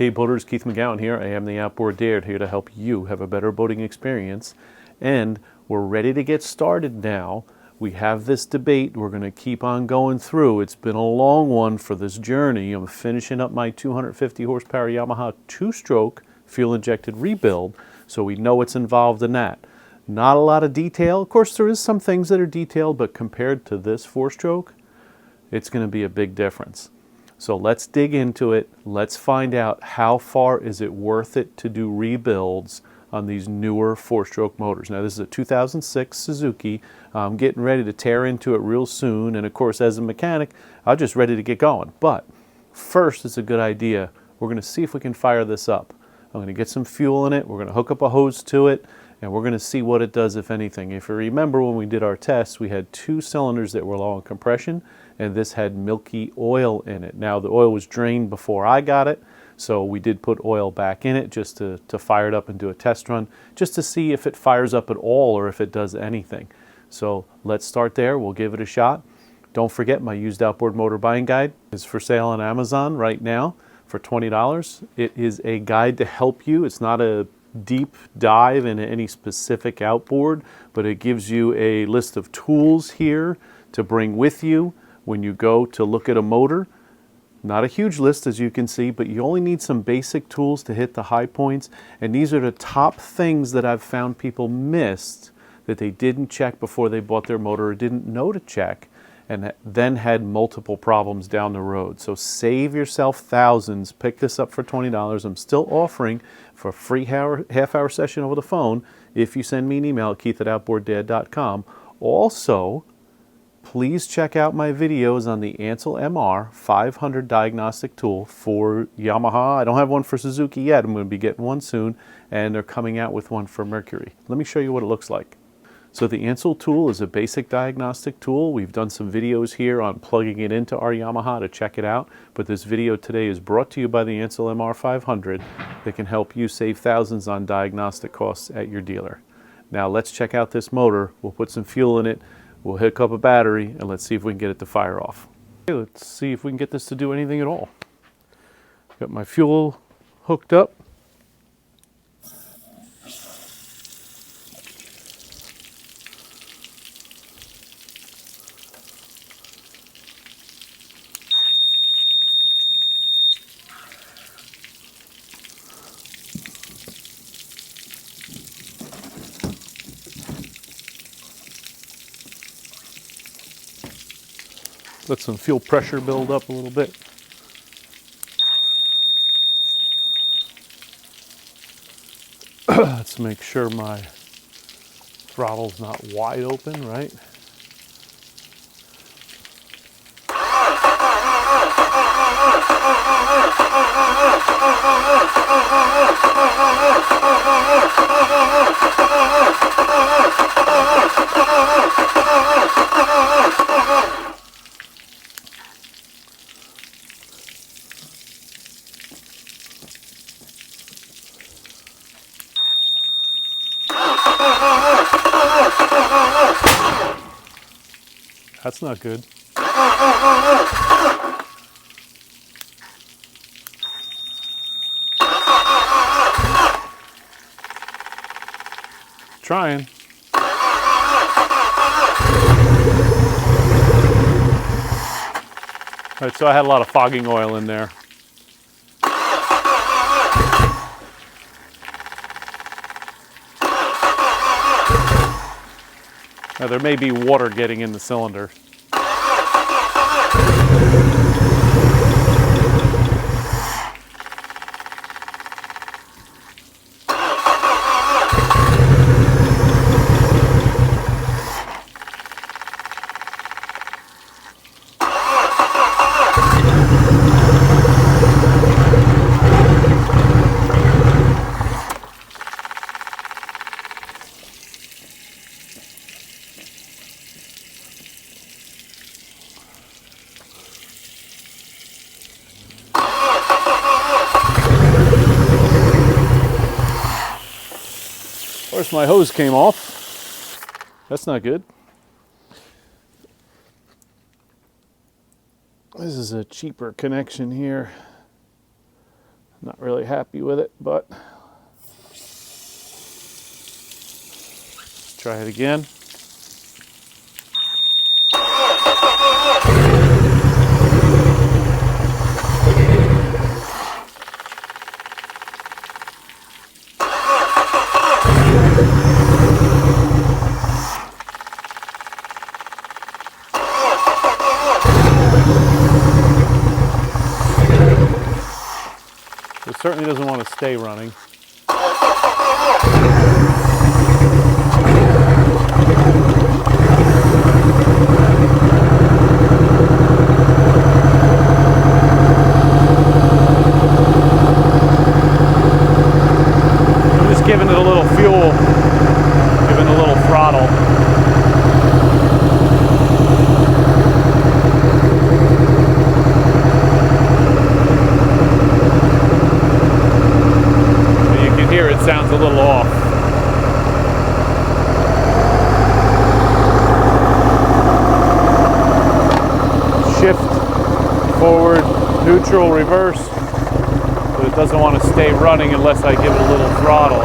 Hey boaters, Keith McGowan here. I am the Outboard Dad here to help you have a better boating experience. And we're ready to get started now. We have this debate we're going to keep on going through. It's been a long one for this journey. I'm finishing up my 250 horsepower Yamaha two-stroke fuel-injected rebuild, so we know what's involved in that. Not a lot of detail. Of course, there is some things that are detailed, but compared to this four-stroke, it's going to be a big difference. So let's dig into it. Let's find out how far is it worth it to do rebuilds on these newer four-stroke motors. Now this is a 2006 Suzuki. I'm getting ready to tear into it real soon, and of course as a mechanic I'm just ready to get going. But first, it's a good idea. We're going to see if we can fire this up. I'm going to get some fuel in it. We're going to hook up a hose to it, and we're going to see what it does, if anything. If you remember, when we did our tests, we had two cylinders that were low on compression, and this had milky oil in it. Now the oil was drained before I got it, so we did put oil back in it just to fire it up and do a test run, just to see if it fires up at all or if it does anything. So let's start there. We'll give it a shot. Don't forget, my used outboard motor buying guide is for sale on Amazon right now for $20. It is a guide to help you. It's not a deep dive into any specific outboard, but it gives you a list of tools here to bring with you when you go to look at a motor. Not a huge list, as you can see, but you only need some basic tools to hit the high points. And these are the top things that I've found people missed, that they didn't check before they bought their motor or didn't know to check, and then had multiple problems down the road. So save yourself thousands. Pick this up for $20. I'm still offering for a free half-hour session over the phone if you send me an email at keith@outboarddad.com. Also, please check out my videos on the Ansel MR 500 diagnostic tool for Yamaha. I don't have one for Suzuki yet. I'm going to be getting one soon, and they're coming out with one for Mercury. Let me show you what it looks like. So the Ansel tool is a basic diagnostic tool. We've done some videos here on plugging it into our Yamaha to check it out, but this video today is brought to you by the Ansel MR 500 that can help you save thousands on diagnostic costs at your dealer. Now let's check out this motor. We'll put some fuel in it. We'll hook up a battery, and let's see if we can get it to fire off. Okay, let's see if we can get this to do anything at all. Got my fuel hooked up. Let some fuel pressure build up a little bit. Let's make sure my throttle's not wide open, right? That's not good. Trying. All right, so I had a lot of fogging oil in there. Now there may be water getting in the cylinder. Of course, my hose came off. That's not good. This is a cheaper connection here. Not really happy with it, but let's try it again. It certainly doesn't want to stay running. I'm just giving it a little fuel, giving it a little throttle. It sounds a little off. Shift, forward, neutral, reverse, but it doesn't want to stay running unless I give it a little throttle.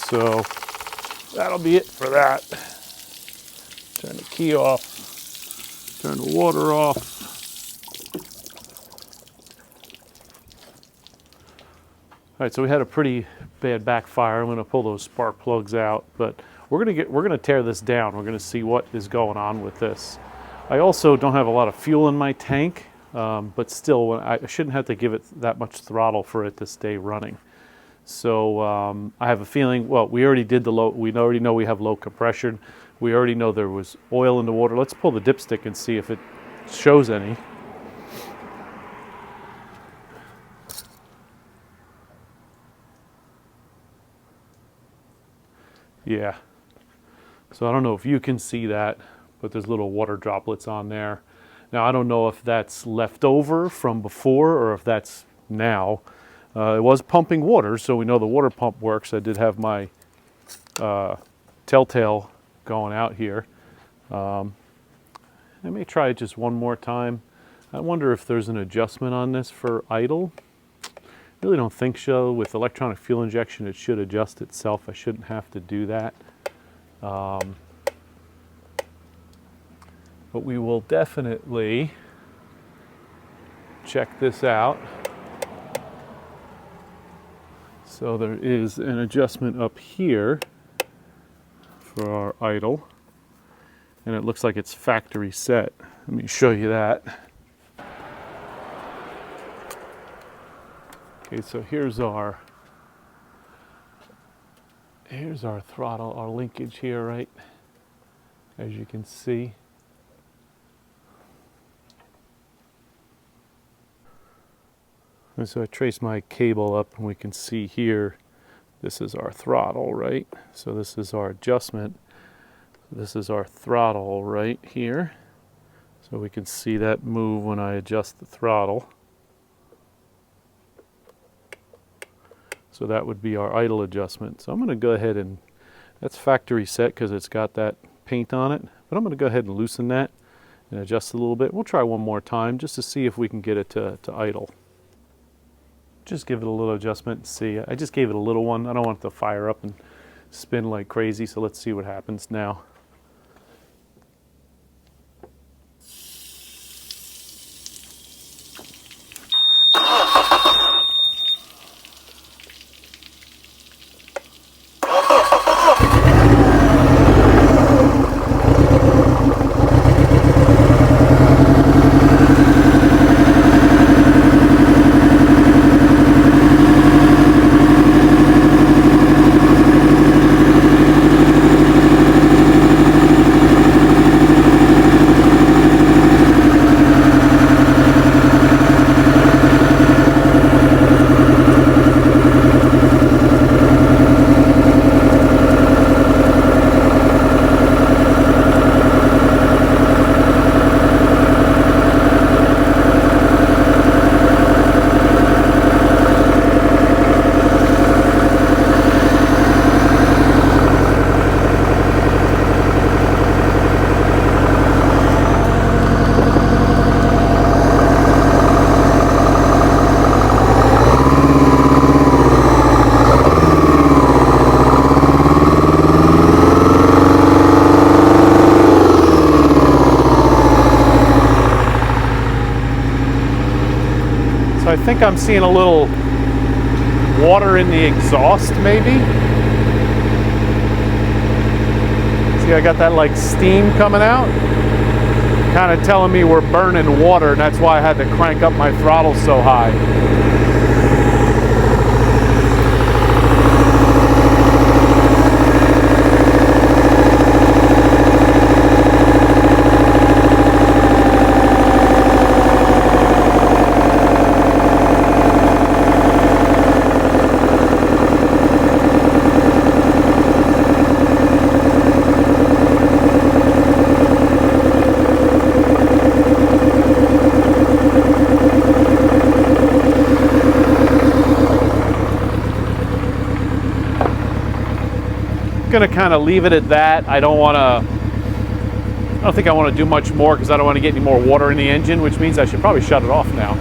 So that'll be it for that. Turn the key off, turn the water off. All right, so we had a pretty bad backfire. I'm going to pull those spark plugs out, but we're going to tear this down. We're going to see what is going on with this. I also don't have a lot of fuel in my tank, but still, I shouldn't have to give it that much throttle for it to stay running. So I have a feeling. Well, we already did the low. We already know we have low compression. We already know there was oil in the water. Let's pull the dipstick and see if it shows any. Yeah, so I don't know if you can see that, but there's little water droplets on there. Now, I don't know if that's left over from before or if that's now. It was pumping water, so we know the water pump works. I did have my telltale going out here. I may try it just one more time. I wonder if there's an adjustment on this for idle. Really don't think so. With electronic fuel injection, it should adjust itself. I shouldn't have to do that. But we will definitely check this out. So there is an adjustment up here for our idle, and it looks like it's factory set. Let me show you that. Okay, so here's our throttle, our linkage here, right? As you can see. And so I trace my cable up and we can see here, this is our throttle, right? So this is our adjustment. This is our throttle right here. So we can see that move when I adjust the throttle. So that would be our idle adjustment. So I'm going to go ahead and, that's factory set because it's got that paint on it, but I'm going to go ahead and loosen that and adjust a little bit. We'll try one more time just to see if we can get it to idle. Just give it a little adjustment and see. I just gave it a little one. I don't want it to fire up and spin like crazy, so let's see what happens now. So I think I'm seeing a little water in the exhaust, maybe. See, I got that like steam coming out, kind of telling me we're burning water, and that's why I had to crank up my throttle so high. Going to kind of leave it at that. I don't think I want to do much more because I don't want to get any more water in the engine, which means I should probably shut it off now.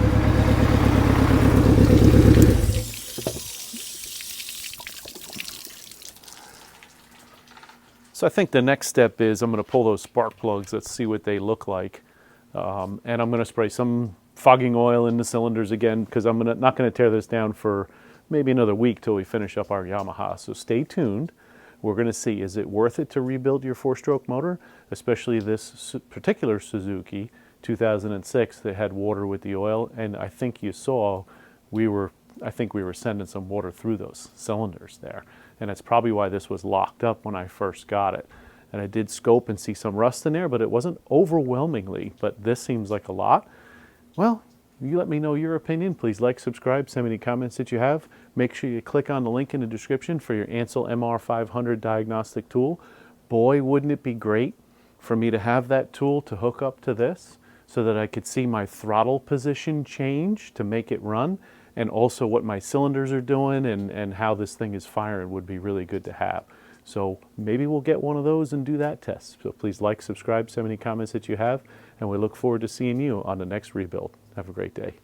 So I think the next step is I'm going to pull those spark plugs. Let's see what they look like. And I'm going to spray some fogging oil in the cylinders again because I'm not going to tear this down for maybe another week till we finish up our Yamaha. So stay tuned. We're going to see, is it worth it to rebuild your four-stroke motor, especially this particular Suzuki 2006 that had water with the oil. And I think you saw I think we were sending some water through those cylinders there. And that's probably why this was locked up when I first got it. And I did scope and see some rust in there, but it wasn't overwhelmingly. But this seems like a lot. Well, you let me know your opinion. Please like, subscribe, send me any comments that you have. Make sure you click on the link in the description for your Ansel MR500 diagnostic tool. Boy, wouldn't it be great for me to have that tool to hook up to this so that I could see my throttle position change to make it run, and also what my cylinders are doing and how this thing is firing would be really good to have. So maybe we'll get one of those and do that test. So please like, subscribe, send me any comments that you have, and we look forward to seeing you on the next rebuild. Have a great day.